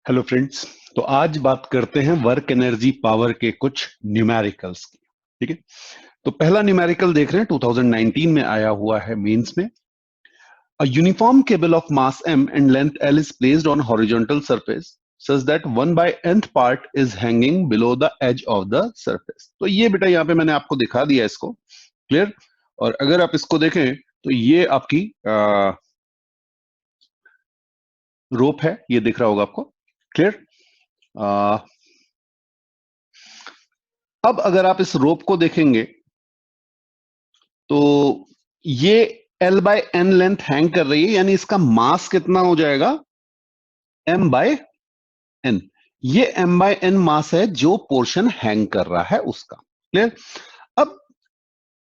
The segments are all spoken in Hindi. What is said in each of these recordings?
Hello friends. तो आज बात करते हैं वर्क एनर्जी पावर के कुछ न्यूमेरिकल्स की। ठीक है, तो पहला न्यूमेरिकल देख रहे हैं 2019 में आया हुआ है मेंस में। A uniform cable of mass m and length l is placed on horizontal surface such that 1/nth part is hanging below the edge of the surface। तो ये बेटा यहाँ पे मैंने आपको दिखा दिया इसको, क्लियर। और अगर आप इसको देखें तो ये आपकी रोप है, ये दिख रहा होगा आपको, क्लियर। अब अगर आप इस रोप को देखेंगे तो ये L by N length hang कर रही है, यानी इसका मास कितना हो जाएगा, M बाय एन। ये M बाय एन मास है जो पोर्शन हैंग कर रहा है उसका, क्लियर। अब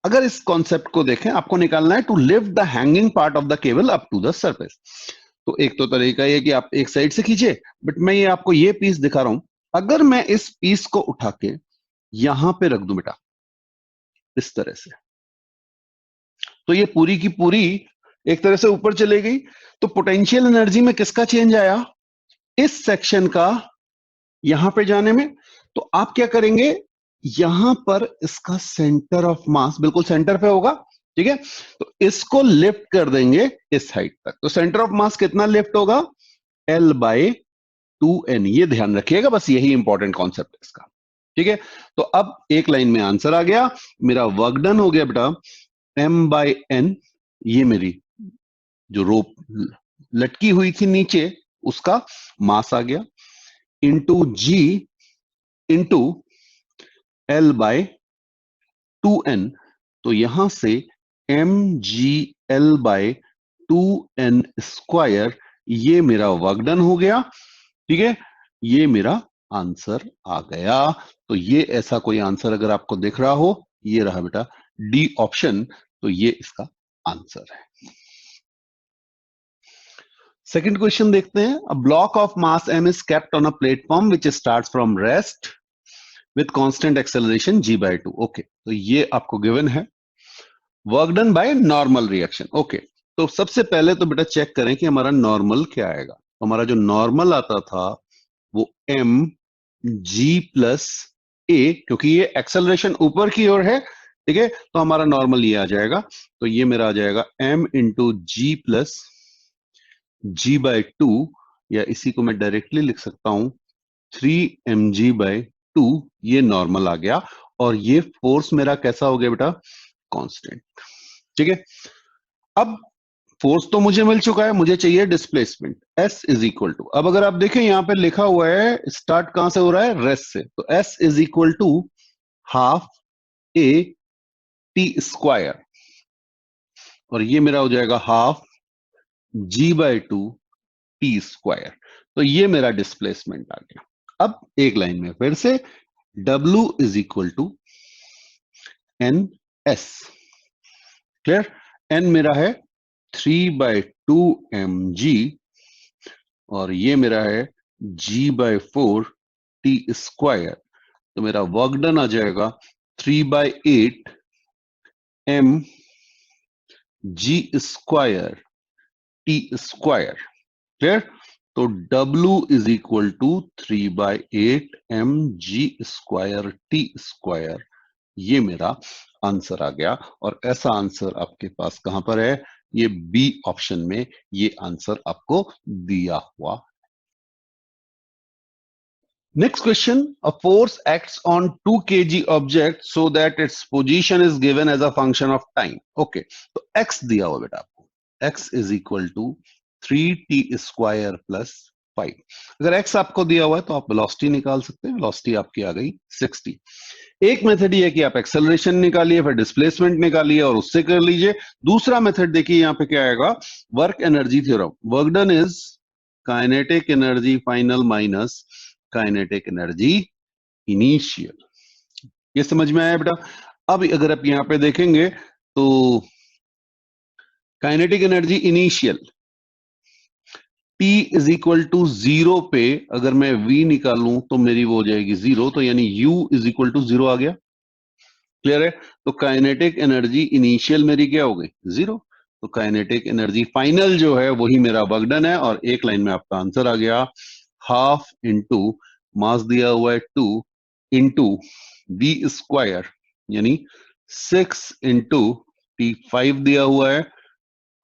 अगर इस कॉन्सेप्ट को देखें, आपको निकालना है to lift the hanging part of the cable up to the surface. तो एक तो तरीका ये कि आप एक साइड से खींचे, बट मैं ये आपको ये पीस दिखा रहा हूं। अगर मैं इस पीस को उठा के यहां पे रख दूं बेटा इस तरह से, तो ये पूरी की पूरी एक तरह से ऊपर चले गई। तो पोटेंशियल एनर्जी में किसका चेंज आया, इस सेक्शन का यहां पे जाने में। तो आप क्या करेंगे, यहां पर इसका सेंटर ऑफ मास बिल्कुल सेंटर पे होगा, ठीक है। तो इसको लिफ्ट कर देंगे इस हाइट तक। तो सेंटर ऑफ मास कितना लिफ्ट होगा, L बाय 2n। ये ध्यान रखिएगा, बस यही इंपॉर्टेंट कॉन्सेप्ट है इसका, ठीक है। तो अब एक लाइन में आंसर आ गया, मेरा वर्क डन हो गया बेटा M बाय एन। ये मेरी जो रोप लटकी हुई थी नीचे उसका मास आ गया, into g into L by 2n। तो यहां से M g L by 2n square, ये मेरा वर्क डन हो गया, ठीक है। ये मेरा आंसर आ गया। तो ये ऐसा कोई आंसर अगर आपको दिख रहा हो, ये रहा बेटा डी ऑप्शन। तो ये इसका आंसर है। सेकंड क्वेश्चन देखते हैं। A block of mass m is kept on a platform which starts from rest with constant acceleration g by 2। Okay, तो ये आपको गिवन है, work done by normal reaction. Okay, तो सबसे पहले तो बेटा चेक करें कि हमारा नॉर्मल क्या आएगा। तो हमारा जो नॉर्मल आता था वो m g प्लस a, क्योंकि ये एक्सेलरेशन ऊपर की ओर है, ठीक है। तो हमारा नॉर्मल ये आ जाएगा। तो ये मेरा आ जाएगा m into ji plus g by 2, या इसी को मैं डायरेक्टली लिख सकता हूं 3mg बाय 2। ये नॉर्मल आ गया, और ये फोर्स मेरा कैसा हो गया बेटा, कांस्टेंट, ठीक है। अब फोर्स तो मुझे मिल चुका है, मुझे चाहिए displacement S is equal to. अब अगर आप देखें यहां पे लिखा हुआ है स्टार्ट कहां से हो रहा है, रेस्ट से। तो S is equal to half a t square, और ये मेरा हो जाएगा half g by 2 t square. तो ये मेरा डिस्प्लेसमेंट आ गया। अब एक लाइन में फिर से W is equal to N S, clear. N मेरा है 3/2 mg, और ये मेरा है g/4 टी स्क्वायर। तो मेरा वर्क डन आ जाएगा 3/8 m g square t square, clear. तो W is equal to 3/8 mg square t square. ये मेरा आंसर आ गया, और ऐसा आंसर आपके पास कहां पर है, ये बी ऑप्शन में ये आंसर आपको दिया हुआ। Next question. A force acts on 2 kg object so that its position is given as a function of time. Okay, तो x दिया हुआ बेटा आपको, x is equal to 3t square plus 5। अगर x आपको दिया हुआ है तो आप वेलोसिटी निकाल सकते हैं। वेलोसिटी आपकी आ गई 60। एक मेथड ये है कि आप एक्सेलरेशन निकालिए, फिर डिस्प्लेसमेंट निकालिए और उससे कर लीजिए। दूसरा मेथड देखिए यहाँ पे क्या आएगा, work energy theorem. Work done is kinetic energy final minus kinetic energy initial. ये समझ में आया बेटा। अब अगर आप यहां पे देखेंगे तो kinetic energy initial T is equal to 0 पे अगर मैं V निकालूं तो मेरी वो हो जाएगी 0, तो यानी U इज इक्वल टू 0 आ गया, क्लियर है। तो काइनेटिक एनर्जी इनिशियल मेरी क्या हो गई, 0। तो काइनेटिक एनर्जी फाइनल जो है वही मेरा वर्क डन है, और एक लाइन में आपका आंसर आ गया हाफ इंटू मास दिया हुआ है 2 इंटू बी स्क्वायर यानी 6 इंटू टी 5 दिया हुआ है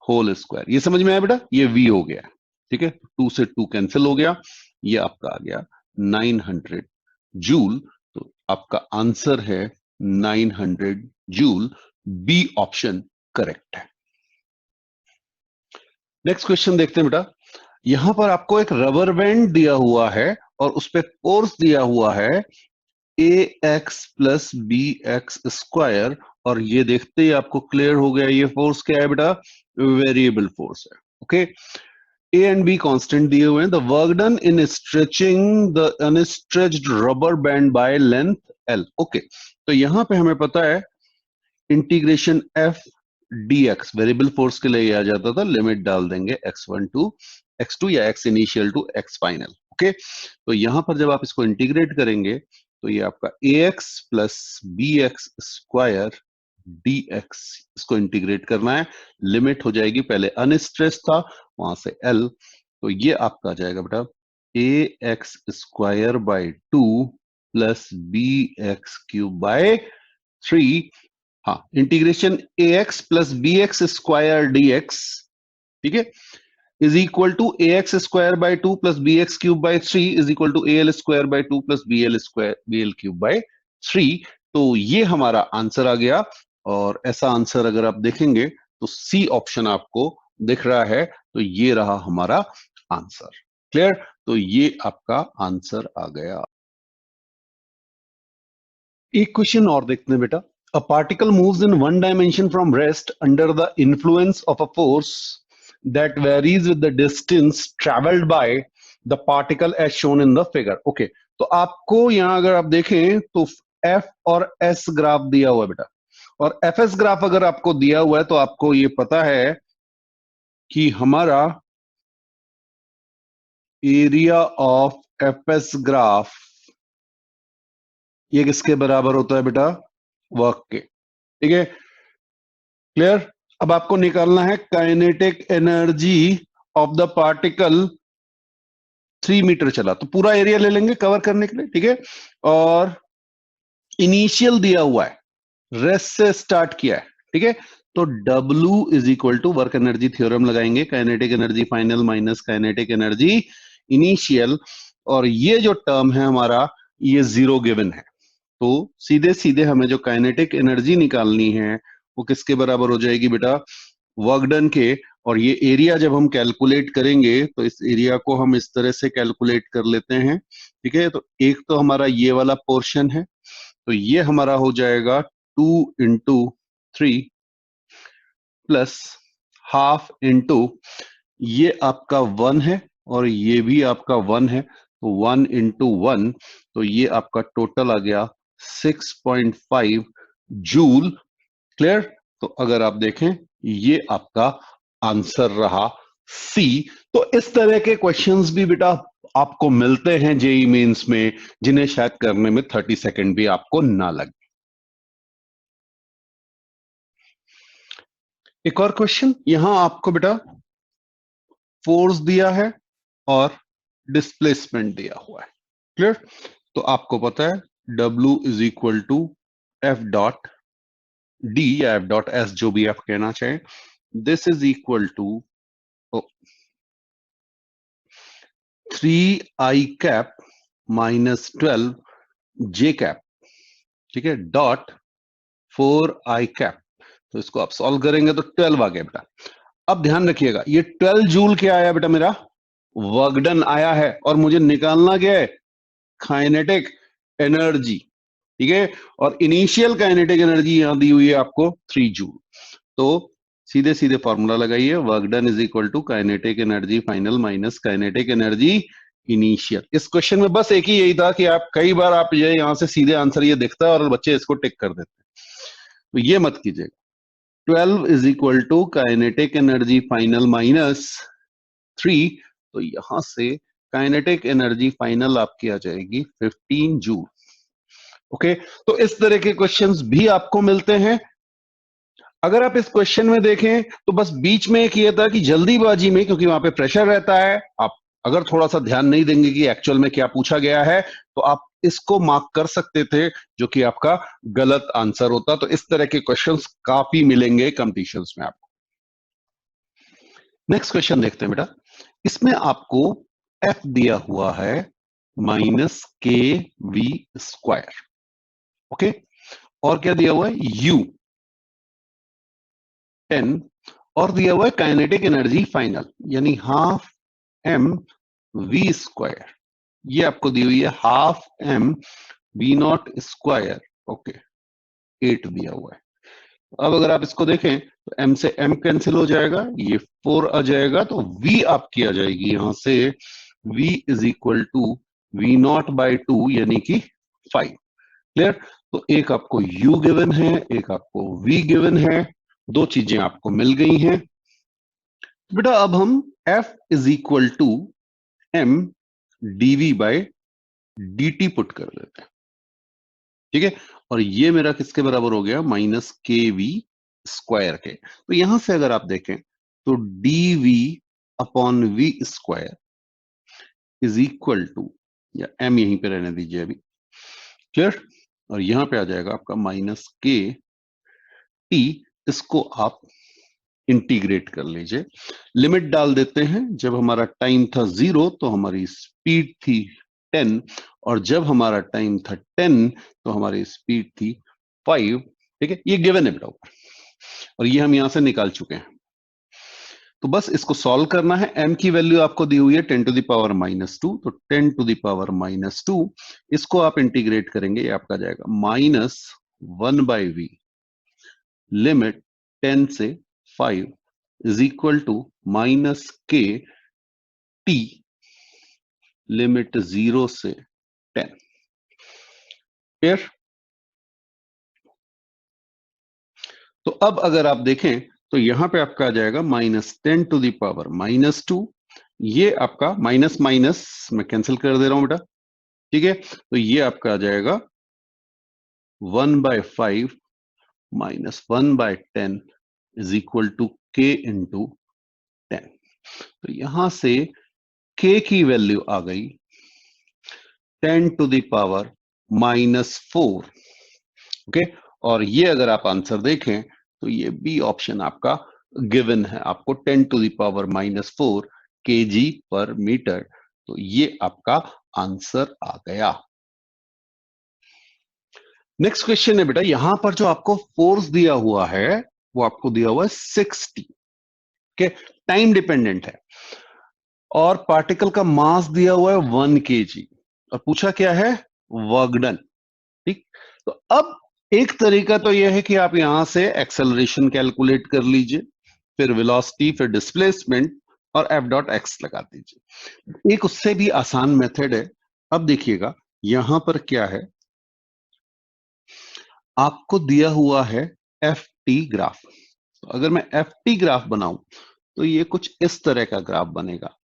होल स्क्वायर। ये समझ में आया बेटा? ये v हो गया, ठीक है। 2 से 2 कैंसिल हो गया, ये आपका आ गया 900 जूल। तो आपका आंसर है 900 जूल। बी ऑप्शन करेक्ट है। नेक्स्ट क्वेश्चन देखते हैं बेटा। यहां पर आपको एक रबर बैंड दिया हुआ है और उस पर फोर्स दिया हुआ है A X plus B X square, और ये देखते ही आपको क्लियर हो गया ये फोर्स क्या है बेटा? वेरिएबल फोर्स है। Okay, A and be constant दिए हुए हैं। The work done in stretching the unstretched rubber band by length L. Okay, तो यहां पे हमें पता है integration F D x variable force के लिए आ जाता था, लिमिट डाल देंगे x1 टू x2 या x initial to x final. Okay, तो यहां पर जब आप इसको इंटीग्रेट करेंगे तो ये आपका A X plus B X square D X, इसको इंटीग्रेट करना है, लिमिट हो जाएगी, पहले अनस्ट्रेस था वहां से एल, तो ये आपका आ जाएगा बेटा A X square by 2 plus B X cube by 3। हाँ, integration A X plus B X square D X, ठीक है, is equal to A X square by 2 plus B X cube by 3 is equal to A L square by 2 plus B L square B L cube by 3। तो ये हमारा आंसर आ गया, और ऐसा आंसर अगर आप देखेंगे तो सी ऑप्शन आपको दिख रहा है, तो ये रहा हमारा आंसर। क्लियर? तो ये आपका आंसर आ गया। एक क्वेश्चन और देखते हैं बेटा। A particle moves in one dimension from rest under the influence of a force that varies with the distance traveled by the particle as shown in the figure. Okay, तो आपको यहां अगर आप देखें तो F और S ग्राफ दिया हुआ है बेटा, और FS ग्राफ अगर आपको दिया हुआ है तो आपको ये पता है कि हमारा एरिया ऑफ FS ग्राफ ये किसके बराबर होता है बेटा? वर्क के। ठीक है, क्लियर? अब आपको निकालना है kinetic energy of the particle 3 metre चला, तो पूरा एरिया ले लेंगे कवर करने के लिए, ठीक है। और इनिशियल दिया हुआ है, रेस्ट से स्टार्ट किया है, ठीक है, तो W is equal to work energy theorem लगाएंगे, kinetic energy final minus kinetic energy initial, और ये जो टर्म है हमारा ये जीरो गिवन है, तो सीधे सीधे हमें जो काइनेटिक एनर्जी निकालनी है वो किसके बराबर हो जाएगी बेटा? वर्क डन के। और ये एरिया जब हम कैलकुलेट करेंगे तो इस एरिया को हम इस तरह से कैलकुलेट कर लेते हैं, ठीक है। तो एक तो हमारा ये वाला पोर्शन है, तो ये हमारा हो जाएगा 2 इंटू 3 प्लस हाफ इंटू ये आपका 1 है और ये भी आपका 1 है, तो 1 इंटू 1, तो ये आपका टोटल आ गया 6.5 जूल। क्लियर? तो अगर आप देखें ये आपका आंसर रहा सी। तो इस तरह के क्वेश्चंस भी बेटा आपको मिलते हैं जेई मेंस में, जिन्हें शायद करने में 30 सेकंड भी आपको ना लगे। एक और क्वेश्चन, यहां आपको बेटा फोर्स दिया है और डिस्प्लेसमेंट दिया हुआ है। क्लियर? तो आपको पता है W is equal to F dot D या एफ डॉट एस, जो भी आप कहना चाहें, this is equal to 3i cap minus 12 J cap, ठीक है, डॉट 4i कैप। तो इसको आप सॉल्व करेंगे तो 12 आ गया बेटा। अब ध्यान रखिएगा ये 12 जूल क्या आया बेटा? मेरा वर्क डन आया है, और मुझे निकालना क्या है? काइनेटिक एनर्जी, ठीक है। और इनिशियल काइनेटिक एनर्जी यहां दी हुई है आपको 3 जूल। तो सीधे सीधे फॉर्मूला लगाइए, work done is equal to kinetic energy final minus kinetic energy initial. इस क्वेश्चन में बस एक ही यही था कि आप कई बार आप ये यहां से सीधे आंसर ये दिखता है और बच्चे इसको टिक कर देते हैं, तो ये मत कीजिएगा। 12 is equal to kinetic energy final minus 3, तो यहां से काइनेटिक एनर्जी फाइनल आपकी आ जाएगी 15 जूल। ओके, तो इस तरह के क्वेश्चंस भी आपको मिलते हैं। अगर आप इस क्वेश्चन में देखें तो बस बीच में एक ये था कि जल्दीबाजी में, क्योंकि वहां पे प्रेशर रहता है, आप अगर थोड़ा सा ध्यान नहीं देंगे कि एक्चुअल में क्या पूछा गया है तो आप इसको मार्क कर सकते थे, जो कि आपका गलत आंसर होता। तो इस तरह के क्वेश्चंस काफी मिलेंगे कॉम्पिटिशन्स में आपको। नेक्स्ट क्वेश्चन देखते हैं बेटा। इसमें आपको एफ दिया हुआ है -kv²। ओके, और क्या दिया हुआ है, u 10, और दिया हुआ है काइनेटिक एनर्जी फाइनल यानी हाफ mv²। ये आपको दी हुई है हाफ mv0²। ओके, 8 दिया हुआ है। अब अगर आप इसको देखें तो m से m कैंसिल हो जाएगा, ये 4 आ जाएगा, तो v आपकी आ जाएगी यहां से v is equal to v0/2 यानी कि 5। क्लियर? तो एक आपको u गिवन है, एक आपको v गिवन है, दो चीजें आपको मिल गई हैं। बेटा अब हम f is equal to m dv/dt put कर देते हैं। ठीक है, और ये मेरा किसके बराबर हो गया, -kv² के। तो यहां से अगर आप देखें तो dv/v² इज इक्वल टू, या m यहीं पे रहने दीजिए अभी। क्लियर? और यहां पे आ जाएगा आपका -kt। इसको आप इंटीग्रेट कर लीजिए, लिमिट डाल देते हैं। जब हमारा टाइम था 0 तो हमारी स्पीड थी 10, और जब हमारा टाइम था 10 तो हमारी स्पीड थी 5। ठीक है, ये गिवन है बेटा, और ये हम यहां से निकाल चुके हैं। तो बस इसको सॉल्व करना है। m की वैल्यू आपको दी हुई है 10⁻², तो 10⁻², इसको आप इंटीग्रेट करेंगे, ये आपका जाएगा -1/v लिमिट 10 से 5 is equal to -kt limit 0 से 10। क्लियर? तो अब अगर आप देखें तो यहां पे आपका आ जाएगा -10⁻²। ये आपका माइनस माइनस मैं कैंसिल कर दे रहा हूं बेटा। ठीक है, तो ये आपका आ जाएगा 1/5 -1/10 is equal to k into 10। तो यहां से k की वैल्यू आ गई 10⁻⁻4। ओके, और ये अगर आप आंसर देखें तो ये बी ऑप्शन आपका गिवन है, आपको 10⁻⁻4 kg/मीटर। तो ये आपका आंसर आ गया। नेक्स्ट क्वेश्चन है बेटा, यहां पर जो आपको फोर्स दिया हुआ है वो आपको दिया हुआ है 60। ओके, टाइम डिपेंडेंट है, और पार्टिकल का मास दिया हुआ है 1 kg, और पूछा क्या है, वर्क डन। ठीक, तो अब एक तरीका तो यह है कि आप यहां से एक्सेलरेशन कैलकुलेट कर लीजिए, फिर वेलोसिटी, फिर डिस्प्लेसमेंट, और f.x लगा दीजिए। एक उससे भी आसान मेथड है। अब देखिएगा यहां पर क्या है, आपको दिया हुआ है ft ग्राफ। तो अगर मैं ft ग्राफ बनाऊं तो ये कुछ इस तरह का ग्राफ बनेगा।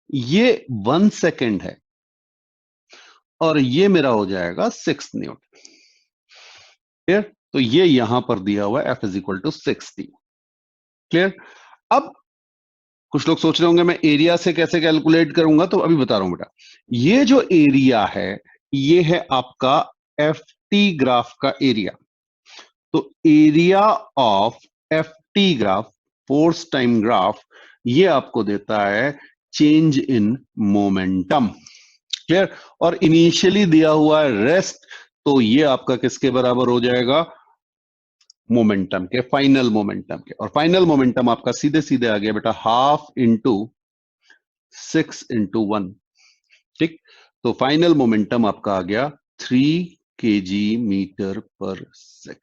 ये 1 सेकेंड है, और ये मेरा हो जाएगा 6 न्यूटन। क्लियर? तो ये यहां पर दिया हुआ है f is equal to 60। Clear? अब कुछ लोग सोच रहे होंगे मैं एरिया से कैसे कैलकुलेट करूंगा, तो अभी बता रहा हूं बेटा। ये जो एरिया है ये है आपका एफ टी ग्राफ का एरिया। तो area of F T graph, force time graph, ये आपको देता है चेंज इन मोमेंटम। क्लियर? और इनिशियली दिया हुआ है रेस्ट, तो ये आपका किसके बराबर हो जाएगा, मोमेंटम के, फाइनल मोमेंटम के। और फाइनल मोमेंटम आपका सीधे सीधे आ गया बेटा हाफ इंटू 6/1। ठीक, तो फाइनल मोमेंटम आपका आ गया 3 kg/s।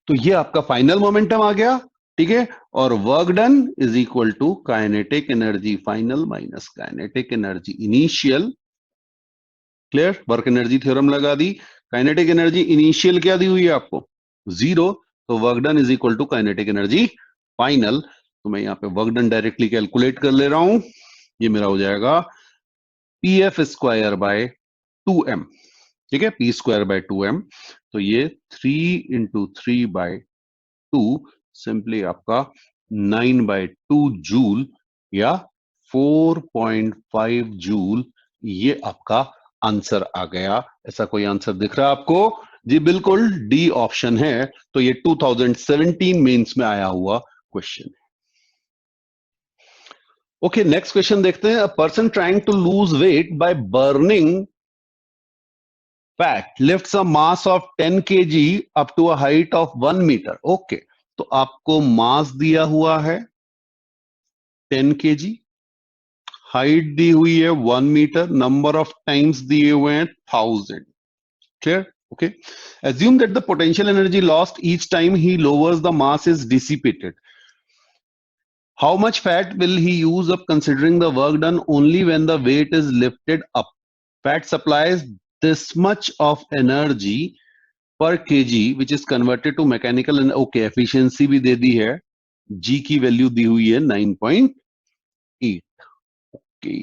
तो ये आपका फाइनल मोमेंटम आ गया। ठीक है, और work done is equal to kinetic energy final minus kinetic energy initial. Clear? Work energy theorem लगा दी। काइनेटिक एनर्जी इनिशियल क्या दी हुई है आपको, 0, तो work done is equal to kinetic energy final. तो मैं यहां पे वर्क डन डायरेक्टली कैलकुलेट कर ले रहा हूं, ये मेरा हो जाएगा pf²/2m। ठीक है, p²/2m, तो ये 3 × 3/2 सिंपली आपका 9/2 जूल या 4.5 जूल। ये आपका आंसर आ गया। ऐसा कोई आंसर दिख रहा है आपको? जी बिल्कुल, डी ऑप्शन है। तो ये 2017 मेंस में आया हुआ क्वेश्चन। ओके, नेक्स्ट क्वेश्चन देखते हैं। A person trying to lose weight by burning fat lifts a mass of 10 kg up to a height of 1 metre. Okay, तो आपको मास दिया हुआ है 10 kg, हाइट दी हुई है 1 मीटर, नंबर ऑफ टाइम्स दिए हुए हैं 1000। Clear? Okay, assume that the potential energy lost each time he lowers the mass is dissipated. How much fat will he use up considering the work done only when the weight is lifted up? Fat supplies this much of energy per kg which is converted to mechanical and okay, efficiency भी दे दी है, g की वैल्यू दी हुई है 9.8। ओके,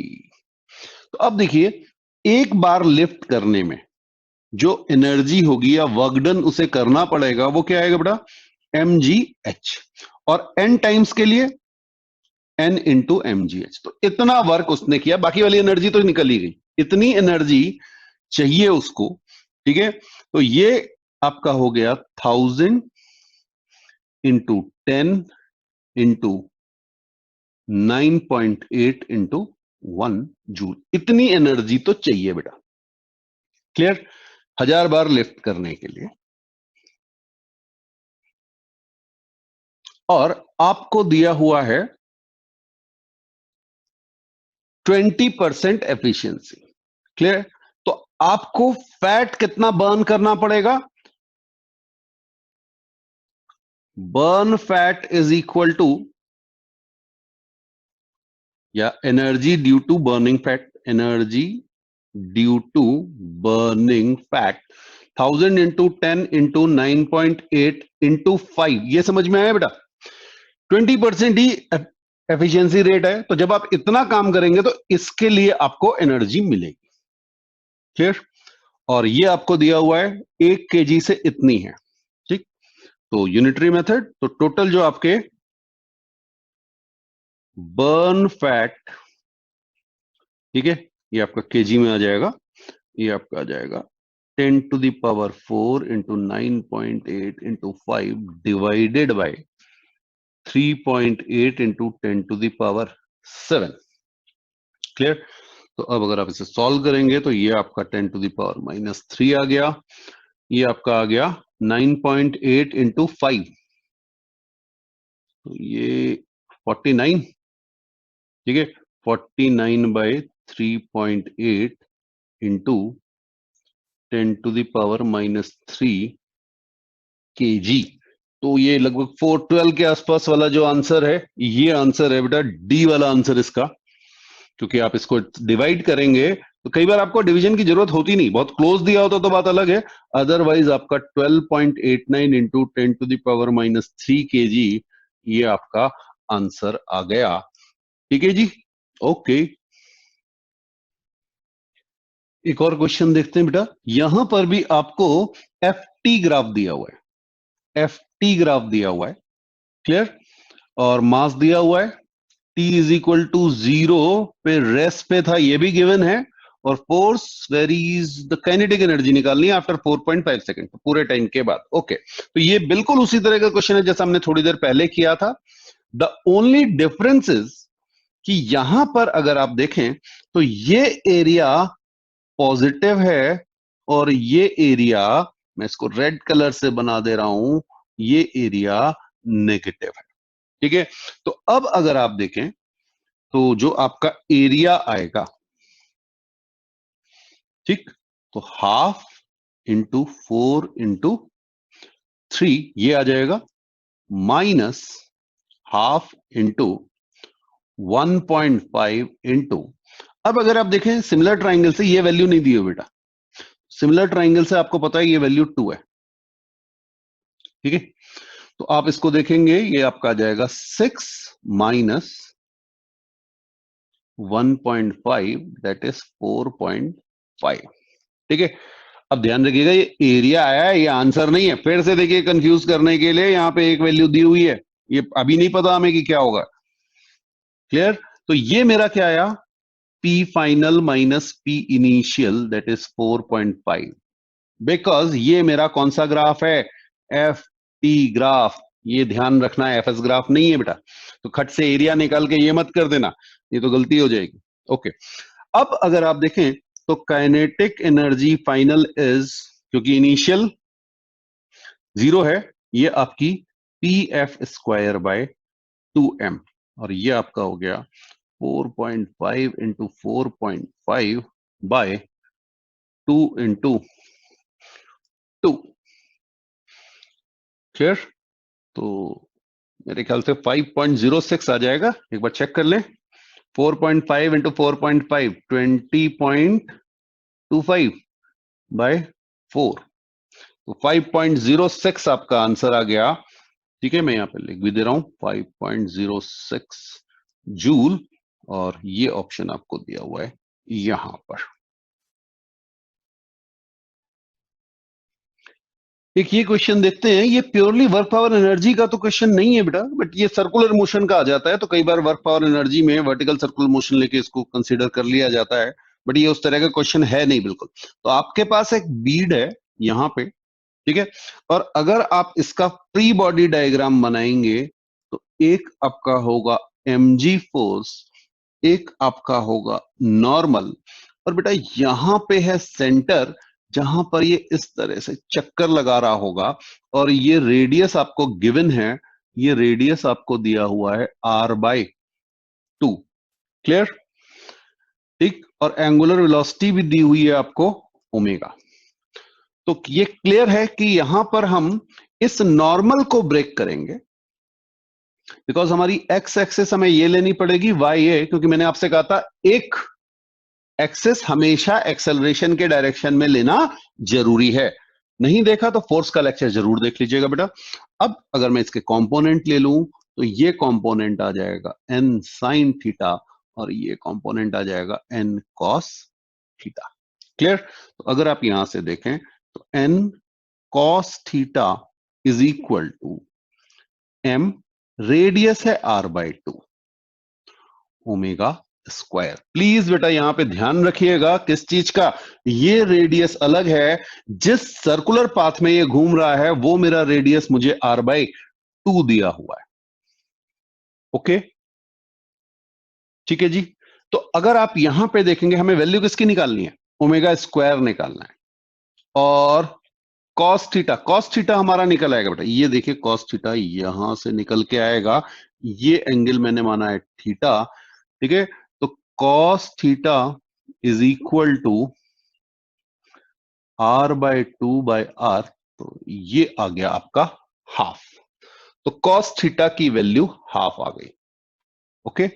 तो अब देखिए, एक बार लिफ्ट करने में जो एनर्जी होगी या वर्क डन उसे करना पड़ेगा, वो क्या आएगा बेटा? mgh। और n टाइम्स के लिए n इंटू mgh। तो इतना वर्क उसने किया, बाकी वाली एनर्जी तो निकल ही गई, इतनी एनर्जी चाहिए उसको। ठीक है, तो ये आपका हो गया 1000 इंटू 10 इंटू 9.8 इंटू 1 जूल। इतनी एनर्जी तो चाहिए बेटा। क्लियर? 1000 बार लिफ्ट करने के लिए। और आपको दिया हुआ है 20% एफिशिएंसी। क्लियर? तो आपको फैट कितना बर्न करना पड़ेगा? Burn fat is equal to, या energy due to burning fat, energy due to burning fat 1000 into 10 into 9.8 into 5। ये समझ में आया बेटा? 20% ही एफिशिएंसी रेट है, तो जब आप इतना काम करेंगे तो इसके लिए आपको एनर्जी मिलेगी। क्लियर? और ये आपको दिया हुआ है 1 kg से इतनी है। ठीक, तो यूनिटरी मेथड, तो टोटल जो आपके बर्न फैट, ठीक है, ये आपका केजी में आ जाएगा। ये आपका आ जाएगा 10 to the power 4 into 9.8 into 5 divided by 3.8 into 10 to the power 7। Clear? तो अब अगर आप इसे सॉल्व करेंगे तो ये आपका 10 टू द पावर -3 आ गया। ये आपका आ गया 9.8 इंटू 5, तो ये 49। ठीक है, 49 by 3.8 into 10 to the power -3 kg। तो ये लगभग 412 के आसपास वाला जो आंसर है, ये आंसर है बेटा, डी वाला आंसर इसका। क्योंकि आप इसको डिवाइड करेंगे तो कई बार आपको डिवीजन की जरूरत होती नहीं, बहुत क्लोज दिया होता तो बात अलग है। अदरवाइज आपका 12.89 into 10 to the power -3 kg, ये आपका आंसर आ गया। ठीक है जी, ओके। एक और क्वेश्चन देखते हैं बेटा। यहां पर भी आपको एफ टी ग्राफ दिया हुआ है, एफ टी ग्राफ दिया हुआ है। क्लियर? और मास दिया हुआ है, टी इज इक्वल टू 0 पे रेस्ट पे था, ये भी गिवन है। और force varies, the kinetic energy निकालनी है आफ्टर 4.5 सेकंड, पूरे टाइम के बाद। ओके, तो ये बिल्कुल उसी तरह का क्वेश्चन है जैसा हमने थोड़ी देर पहले किया था। द ओनली डिफरेंस इज कि यहां पर अगर आप देखें तो ये एरिया पॉजिटिव है और ये एरिया, मैं इसको रेड कलर से बना दे रहा हूं, ये एरिया नेगेटिव है। ठीक है, तो अब अगर आप देखें तो जो आपका एरिया आएगा, ठीक, तो हाफ इंटू 4 इंटू 3 ये आ जाएगा, माइनस हाफ इंटू 1.5 इंटू, अब अगर आप देखें सिमिलर ट्राइंगल से ये वैल्यू नहीं दी हो बेटा, सिमिलर ट्राइंगल से आपको पता है ये वैल्यू 2 है। ठीक है, तो आप इसको देखेंगे, ये आपका आ जाएगा 6 माइनस 1.5 दैट इज 4.5। ठीक है, अब ध्यान रखिएगा ये एरिया आया है, ये आंसर नहीं है। फिर से देखिए कंफ्यूज करने के लिए यहाँ पे एक वैल्यू दी हुई है, ये अभी नहीं पता हमें कि क्या होगा। क्लियर? तो ये मेरा क्या आया, P final minus P initial that is 4.5, because ये मेरा कौन सा ग्राफ है, एफ टी ग्राफ। ये ध्यान रखना है, एफएस ग्राफ नहीं है बेटा। तो खट से एरिया निकाल के ये मत कर देना, ये तो गलती हो जाएगी। ओके, अब अगर आप देखें तो काइनेटिक एनर्जी फाइनल इज, क्योंकि इनिशियल 0 है, ये आपकी P F square by 2m, और ये आपका हो गया 4.5 इंटू 4.5 बाय 2 इंटू 2। क्लियर? तो मेरे ख्याल से 5.06 आ जाएगा, एक बार चेक कर लें। 4.5 इंटू 4.5 20.25 बाय 4, तो 5.06 आपका आंसर आ गया। ठीक है, मैं यहां पे लिख भी दे रहा हूं 5.06 जूल, और ये ऑप्शन आपको दिया हुआ है यहां पर। एक ये क्वेश्चन देखते हैं, ये प्योरली वर्क पावर एनर्जी का तो क्वेश्चन नहीं है बेटा, बट ये सर्कुलर मोशन का आ जाता है, तो कई बार वर्क पावर एनर्जी में वर्टिकल सर्कुलर मोशन लेके इसको कंसीडर कर लिया जाता है, बट ये उस तरह का क्वेश्चन है नहीं बिल्कुल। तो आपके पास एक बीड है यहाँ पे, ठीक है, और अगर आप इसका फ्री बॉडी डायग्राम बनाएंगे तो एक आपका होगा mg फोर्स, एक आपका होगा नॉर्मल, और बेटा यहां पे है सेंटर जहां पर ये इस तरह से चक्कर लगा रहा होगा, और ये रेडियस आपको गिवन है, ये रेडियस आपको दिया हुआ है r/2। क्लियर? ठीक, और एंगुलर वेलोसिटी भी दी हुई है आपको ओमेगा। तो ये क्लियर है कि यहां पर हम इस नॉर्मल को ब्रेक करेंगे, बिकॉज हमारी एक्स एक्सेस हमें ये लेनी पड़ेगी वाई ए, क्योंकि मैंने आपसे कहा था एक एक्सेस हमेशा एक्सेलरेशन के डायरेक्शन में लेना जरूरी है। नहीं देखा तो फोर्स का लेक्चर जरूर देख लीजिएगा बेटा। अब अगर मैं इसके कंपोनेंट ले लूं तो ये कंपोनेंट आ जाएगा एन साइन थीटा, और ये कंपोनेंट आ जाएगा एन कॉस थीटा। क्लियर? तो अगर आप यहां से देखें तो N cos theta is equal to M, radius है r/2 ओमेगा स्क्वायर। प्लीज बेटा यहां पे ध्यान रखिएगा किस चीज का, ये रेडियस अलग है, जिस सर्कुलर पाथ में ये घूम रहा है वो मेरा रेडियस मुझे r/2 दिया हुआ है। ओके, ठीक है जी। तो अगर आप यहां पे देखेंगे, हमें वैल्यू किसकी निकालनी है, ओमेगा स्क्वायर निकालना है, और कॉस थीटा, कॉस थीटा हमारा निकल आएगा बेटा, ये देखिए कॉस थीटा यहां से निकल के आएगा, ये एंगल मैंने माना है थीटा। ठीक है, तो cos theta is equal to r/2/r, तो ये आ गया आपका हाफ। तो कॉस थीटा की वैल्यू हाफ आ गई। ओके,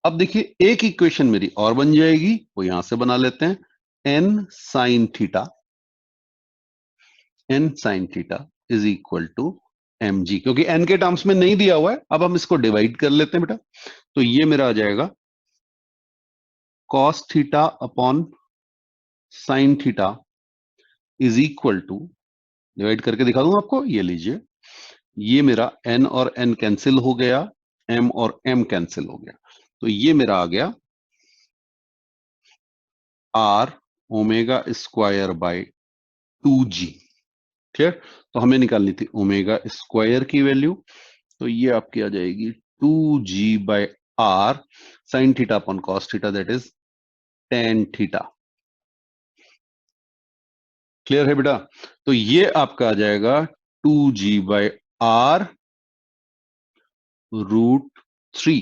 अब देखिए एक इक्वेशन मेरी और बन जाएगी, वो यहां से बना लेते हैं, N sine theta, N sine theta is equal to mg, क्योंकि n के टर्म्स में नहीं दिया हुआ है, अब हम इसको डिवाइड कर लेते हैं बेटा। तो ये मेरा आ जाएगा cos theta upon sine theta is equal to, divide करके दिखा दूं आपको, ये लीजिए, ये मेरा n और n कैंसिल हो गया, m और m कैंसिल हो गया, तो ये मेरा आ गया r omega square by 2g। Clear? तो हमें निकालनी थी ओमेगा स्क्वायर की वैल्यू, तो ये आपकी आ जाएगी 2g/r sine theta upon cos theta that is tan theta. Clear है बेटा? तो ये आपका आ जाएगा 2g/r √3।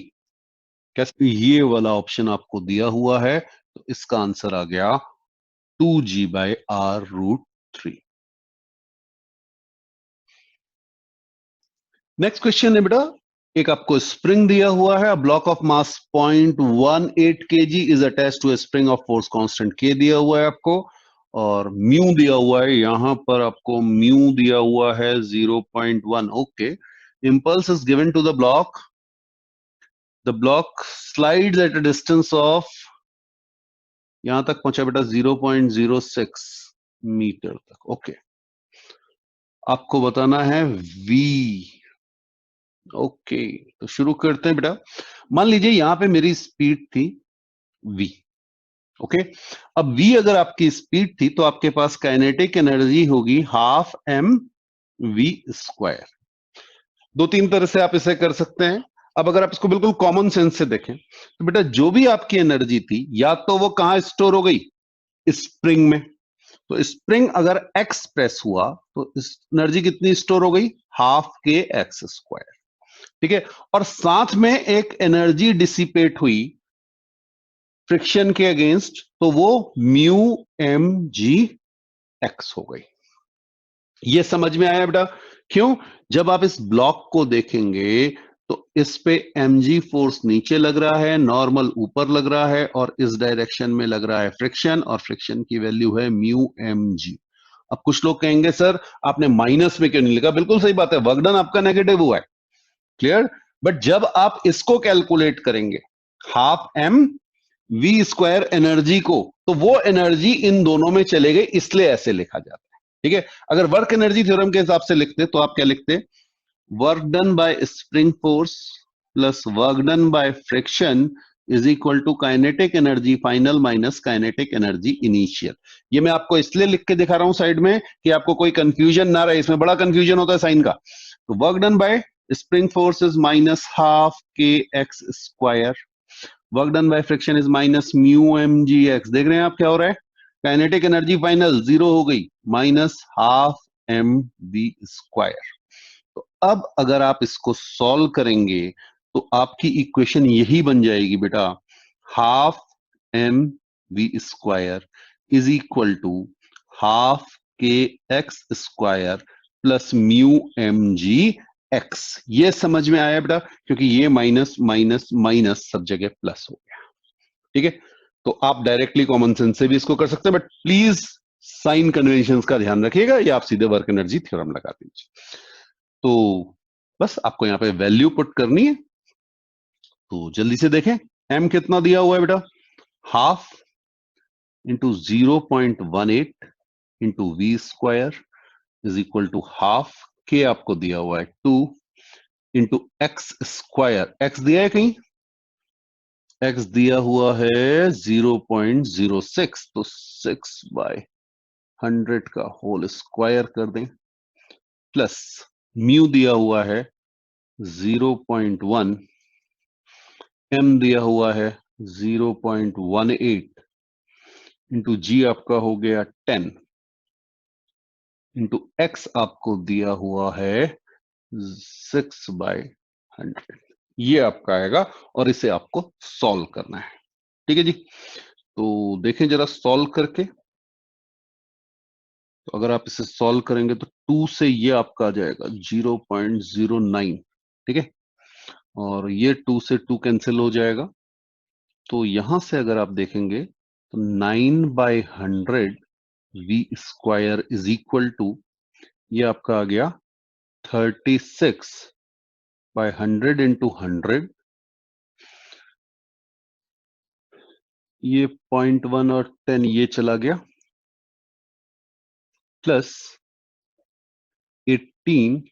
कैसे? ये वाला ऑप्शन आपको दिया हुआ है, तो इसका आंसर आ गया 2g/r√3। नेक्स्ट क्वेश्चन है बेटा, एक आपको स्प्रिंग दिया हुआ है, block of mass 0.18 kg is attach to a spring of force constant k दिया हुआ है आपको, और म्यू दिया हुआ है, यहां पर आपको म्यू दिया हुआ है 0.1। Okay, impulse is given to the block, the block slides at a distance of, यहां तक पहुंचा बेटा 0.06 मीटर तक। ओके, आपको बताना है v, ओके, तो शुरू करते हैं बेटा। मान लीजिए यहां पे मेरी स्पीड थी v। ओके, अब v अगर आपकी स्पीड थी तो आपके पास काइनेटिक एनर्जी होगी हाफ एम वी स्क्वायर। दो तीन तरह से आप इसे कर सकते हैं। अब अगर आप इसको बिल्कुल कॉमन सेंस से देखें तो बेटा जो भी आपकी एनर्जी थी या तो वो कहां स्टोर हो गई, स्प्रिंग में। तो स्प्रिंग अगर एक्स प्रेस हुआ तो एनर्जी कितनी स्टोर हो गई, हाफ के एक्स स्क्वायर। ठीक है, और साथ में एक एनर्जी डिसिपेट हुई फ्रिक्शन के अगेंस्ट, तो वो म्यू एम जी एक्स हो गई। ये समझ में आया बेटा? क्यों? जब आप इस ब्लॉक को देखेंगे तो इस पे mg फोर्स नीचे लग रहा है, नॉर्मल ऊपर लग रहा है, और इस डायरेक्शन में लग रहा है फ्रिक्शन, और फ्रिक्शन की वैल्यू है म्यू mg। अब कुछ लोग कहेंगे सर आपने माइनस में क्यों नहीं लिखा? बिल्कुल सही बात है, वर्क डन आपका नेगेटिव हुआ है, क्लियर। बट जब आप इसको कैलकुलेट करेंगे half M V square energy को, तो वो एनर्जी इन दोनों में चले गई, इसलिए ऐसे लिखा जाता है। ठीक है, अगर वर्क एनर्जी थ्योरम के हिसाब से लिखते तो आप क्या लिखते, work done by spring force plus work done by friction is equal to kinetic energy final minus kinetic energy initial. ये मैं आपको इसलिए लिख के दिखा रहा हूं साइड में कि आपको कोई कंफ्यूजन ना रहे, इसमें बड़ा कंफ्यूजन होता है साइन का। तो work done by spring force is minus half K X square, work done by friction is minus mu M G X. देख रहे हैं आप क्या हो रहा है, काइनेटिक एनर्जी फाइनल जीरो हो गई, minus half M V square. तो अब अगर आप इसको सॉल्व करेंगे तो आपकी इक्वेशन यही बन जाएगी बेटा, half M V square is equal to half K X square plus mu M G X. ये समझ में आया बेटा? क्योंकि ये माइनस माइनस माइनस सब जगह प्लस हो गया। ठीक है, तो आप डायरेक्टली कॉमन सेंस से भी इसको कर सकते हैं, बट प्लीज साइन कन्वेंशन का ध्यान रखिएगा, या आप सीधे वर्क एनर्जी थ्योरम लगा दीजिए। तो बस आपको यहां पे वैल्यू पुट करनी है, तो जल्दी से देखें। एम कितना दिया हुआ है बेटा, half into 0.18 into V square is equal to half के, आपको दिया हुआ है 2 इंटू एक्स स्क्वायर। एक्स दिया है कहीं, एक्स दिया हुआ है 0.06, तो 6/100 का होल स्क्वायर कर दें, प्लस म्यू दिया हुआ है 0.1, एम दिया हुआ है 0.18 इंटू जी आपका हो गया 10 इंटू एक्स आपको दिया हुआ है 6/100। ये आपका आएगा, और इसे आपको सॉल्व करना है। ठीक है जी, तो देखें जरा सॉल्व करके। तो अगर आप इसे सॉल्व करेंगे तो 2 से ये आपका आ जाएगा 0.09। ठीक है, और ये 2 से 2 कैंसिल हो जाएगा, तो यहां से अगर आप देखेंगे तो 9/100 V square is equal to, ये आपका आ गया 36/100 इंटू 100, ये 0.1 और 10 ये चला गया, प्लस 18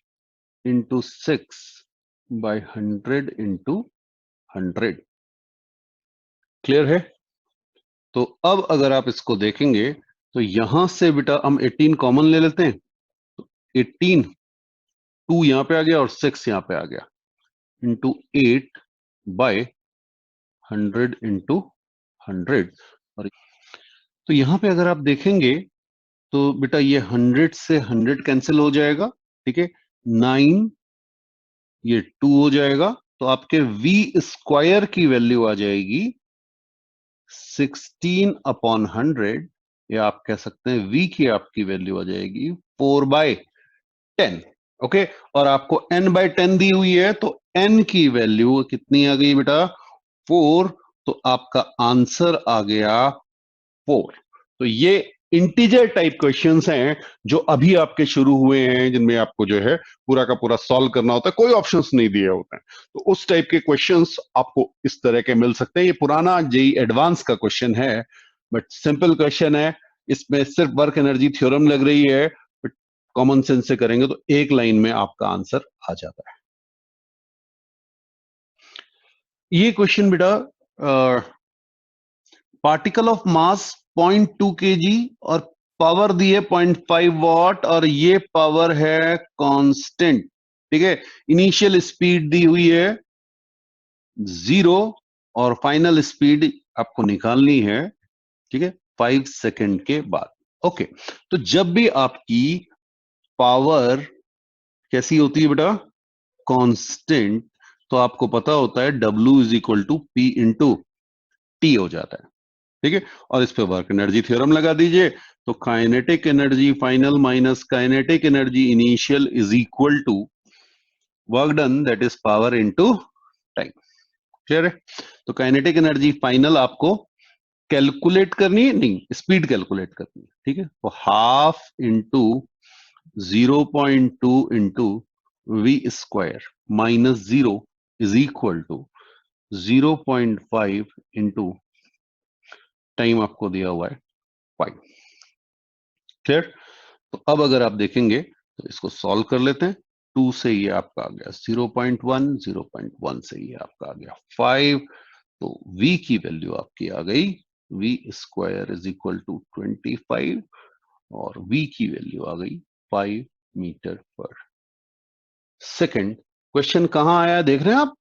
इंटू 6/100 इंटू 100। क्लियर है? तो अब अगर आप इसको देखेंगे तो यहां से बेटा हम 18 कॉमन ले लेते हैं, तो 18, 2 यहां पे आ गया और 6 यहां पे आ गया, इंटू 8/100 इंटू 100। और तो यहां पे अगर आप देखेंगे तो बेटा ये 100 से 100 कैंसिल हो जाएगा। ठीक है, 9, ये 2 हो जाएगा, तो आपके v स्क्वायर की वैल्यू आ जाएगी 16/100, या आप कह सकते हैं v की आपकी वैल्यू आ जाएगी 4/10। ओके, और आपको n/10 दी हुई है, तो n की वैल्यू कितनी आ गई बेटा, 4। तो आपका आंसर आ गया 4। तो ये इंटीजर टाइप क्वेश्चंस हैं जो अभी आपके शुरू हुए हैं, जिनमें आपको जो है पूरा का पूरा सॉल्व करना होता है, कोई ऑप्शंस नहीं दिए होते हैं। तो उस टाइप के क्वेश्चंस आपको इस तरह के मिल सकते हैं। ये पुराना जेई एडवांस का क्वेश्चन है, बट सिंपल क्वेश्चन है, इसमें सिर्फ वर्क एनर्जी थ्योरम लग रही है, बट कॉमन सेंस से करेंगे तो एक लाइन में आपका आंसर आ जाता है। ये क्वेश्चन बेटा पार्टिकल ऑफ मास 0.2 kg और पावर दी है 0.5 वॉट और ये पावर है कांस्टेंट। ठीक है, इनिशियल स्पीड दी हुई है 0 और फाइनल स्पीड आपको निकालनी है, ठीक है, 5 सेकंड के बाद। ओके, तो जब भी आपकी पावर कैसी होती है बेटा, कांस्टेंट, तो आपको पता होता है W is equal to P into T हो जाता है। ठीक है, और इस पे वर्क एनर्जी थ्योरम लगा दीजिए, तो kinetic energy final minus kinetic energy initial is equal to work done that is power into time. Clear है? तो काइनेटिक एनर्जी फाइनल आपको कैलकुलेट करनी है, नहीं स्पीड कैलकुलेट करनी है। ठीक है, तो half into 0.2 into V square minus 0 is equal to 0.5 into time आपको दिया हुआ है 5। क्लियर? तो अब अगर आप देखेंगे तो इसको सॉल्व कर लेते हैं। 2 से ये आपका आ गया 0.1, 0.1 से ये आपका आ गया 5, तो v की वैल्यू आपकी आ गई v square is equal to 25 और v की वैल्यू आ गई 5 मीटर पर सेकंड। क्वेश्चन कहां आया देख रहे हैं आप?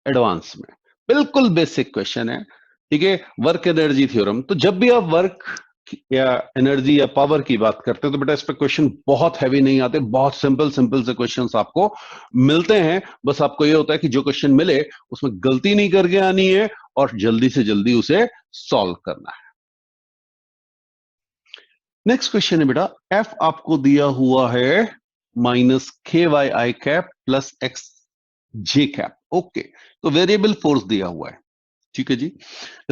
एडवांस में, बिल्कुल बेसिक क्वेश्चन है। ठीक है, वर्क एनर्जी थ्योरम। तो जब भी आप वर्क या एनर्जी या पावर की बात करते हैं तो बेटा इस पे क्वेश्चन बहुत हैवी नहीं आते, बहुत सिंपल सिंपल से क्वेश्चंस आपको मिलते हैं। बस आपको ये होता है कि जो क्वेश्चन मिले उसमें गलती नहीं करके आनी है और जल्दी से जल्दी उसे सॉल्व करना है। नेक्स्ट क्वेश्चन है बेटा, एफ आपको दिया हुआ है minus K Y I cap plus X J cap. Okay, तो वेरिएबल फोर्स दिया हुआ है। ठीक है जी,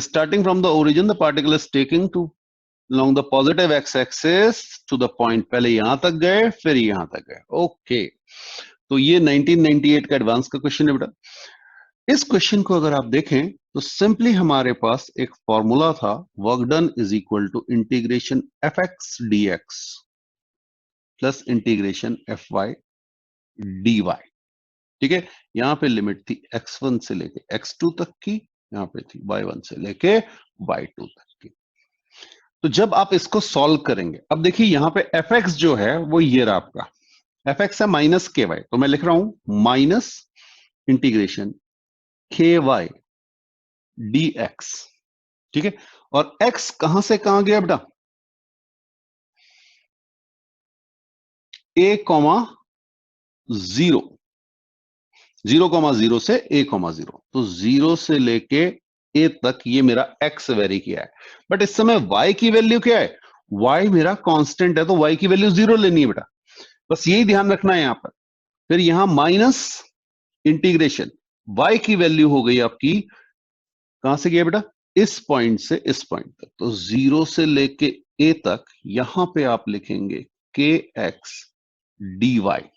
starting from the origin the particle is taking to along the positive x axis to the point, पहले यहां तक गए फिर यहां तक गए। ओके, तो ये 1998 का एडवांस का क्वेश्चन है बेटा। इस क्वेश्चन को अगर आप देखें तो सिंपली हमारे पास एक फॉर्मूला था, work done is equal to integration F X D X plus integration F Y D Y. ठीक है, यहां पे लिमिट थी x1 से लेके x2 तक की, यहां पे थी y1 से लेके y2 तक की। तो जब आप इसको सॉल्व करेंगे, अब देखिए यहां पे एफ एक्स जो है वो ये रहा आपका, एफ एक्स है माइनस के वाई, तो मैं लिख रहा हूं माइनस इंटीग्रेशन के वाई डी एक्स। ठीक है, और एक्स कहां से कहां गया बेटा, ए कॉमा 0, 0,0 से a, 0, तो 0 से लेके a तक ये मेरा x वेरी किया है। बट इस समय y की वैल्यू क्या है, y मेरा कांस्टेंट है, तो y की वैल्यू 0 लेनी है बेटा, बस यही ध्यान रखना है यहां पर। फिर यहां माइनस इंटीग्रेशन y की वैल्यू हो गई आपकी, कहां से गया बेटा, इस पॉइंट से इस पॉइंट तक, तो 0 से लेके a तक यहां पे आप लिखेंगे के एक्स डी वाई।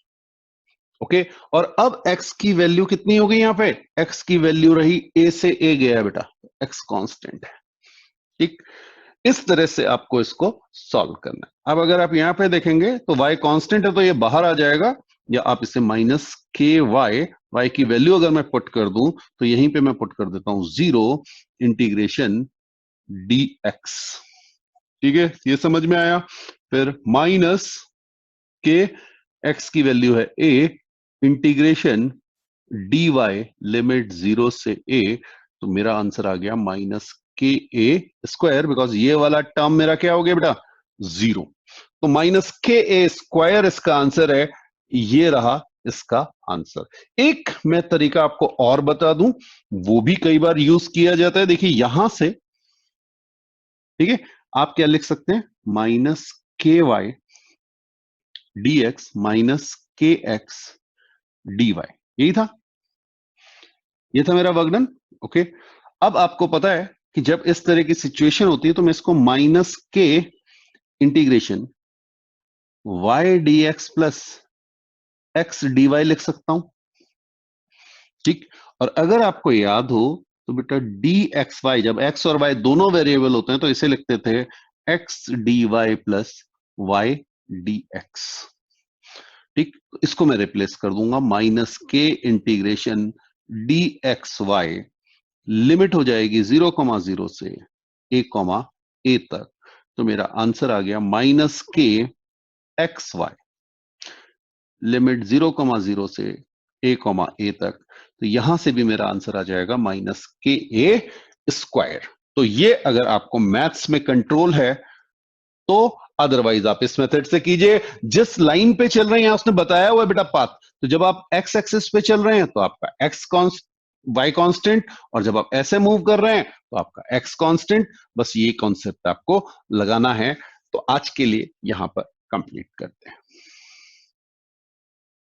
ओके, और अब x की वैल्यू कितनी हो गई, यहां पे x की वैल्यू रही a से a गया बेटा, x कांस्टेंट है। ठीक, इस तरह से आपको इसको सॉल्व करना है। अब अगर आप यहां पे देखेंगे तो y कांस्टेंट है तो ये बाहर आ जाएगा, या आप इसे माइनस के वाई की वैल्यू अगर मैं पुट कर दूं तो यहीं पे मैं पुट कर देता हूं 0 इंटीग्रेशन dx। ठीक है, ये समझ में आया? फिर माइनस के x की वैल्यू है a इंटीग्रेशन dy लिमिट 0 से a, तो मेरा आंसर आ गया माइनस के ए स्क्वायर, बिकॉज ये वाला टर्म मेरा क्या हो गया बेटा, 0, तो माइनस के ए स्क्वायर इसका आंसर है। ये रहा इसका आंसर। एक मैं तरीका आपको और बता दूं, वो भी कई बार यूज किया जाता है। देखिए यहां से, ठीक है, आप क्या लिख सकते हैं, minus K Y D x minus के एक्स डी वाई, यही था, ये था मेरा वर्क डन। ओके, अब आपको पता है कि जब इस तरह की सिचुएशन होती है तो मैं इसको माइनस के integration Y D X plus X D Y लिख सकता हूं। ठीक, और अगर आपको याद हो तो बेटा डी एक्स वाई, जब एक्स और वाई दोनों वेरिएबल होते हैं तो इसे लिखते थे X D Y plus Y D X. ठीक, तो इसको मैं रिप्लेस कर दूंगा माइनस के integration D X Y limit हो जाएगी 0,0 से a, तक, तो मेरा आंसर आ गया -k(x, y) लिमिट 0,0 से a, तक, तो यहां से भी मेरा आंसर आ जाएगा -ka²। तो ये अगर आपको मैथ्स में कंट्रोल है तो, अदरवाइज आप इस मेथड से कीजिए। जिस लाइन पे चल रहे हैं उसने बताया हुआ है बेटा पाथ, तो जब आप एक्स एक्सिस पे चल रहे हैं तो आपका एक्स वाई कांस्टेंट, और जब आप ऐसे मूव कर रहे हैं तो आपका एक्स कांस्टेंट। बस ये कॉन्सेप्ट आपको लगाना है। तो आज के लिए यहां पर कंप्लीट करते हैं।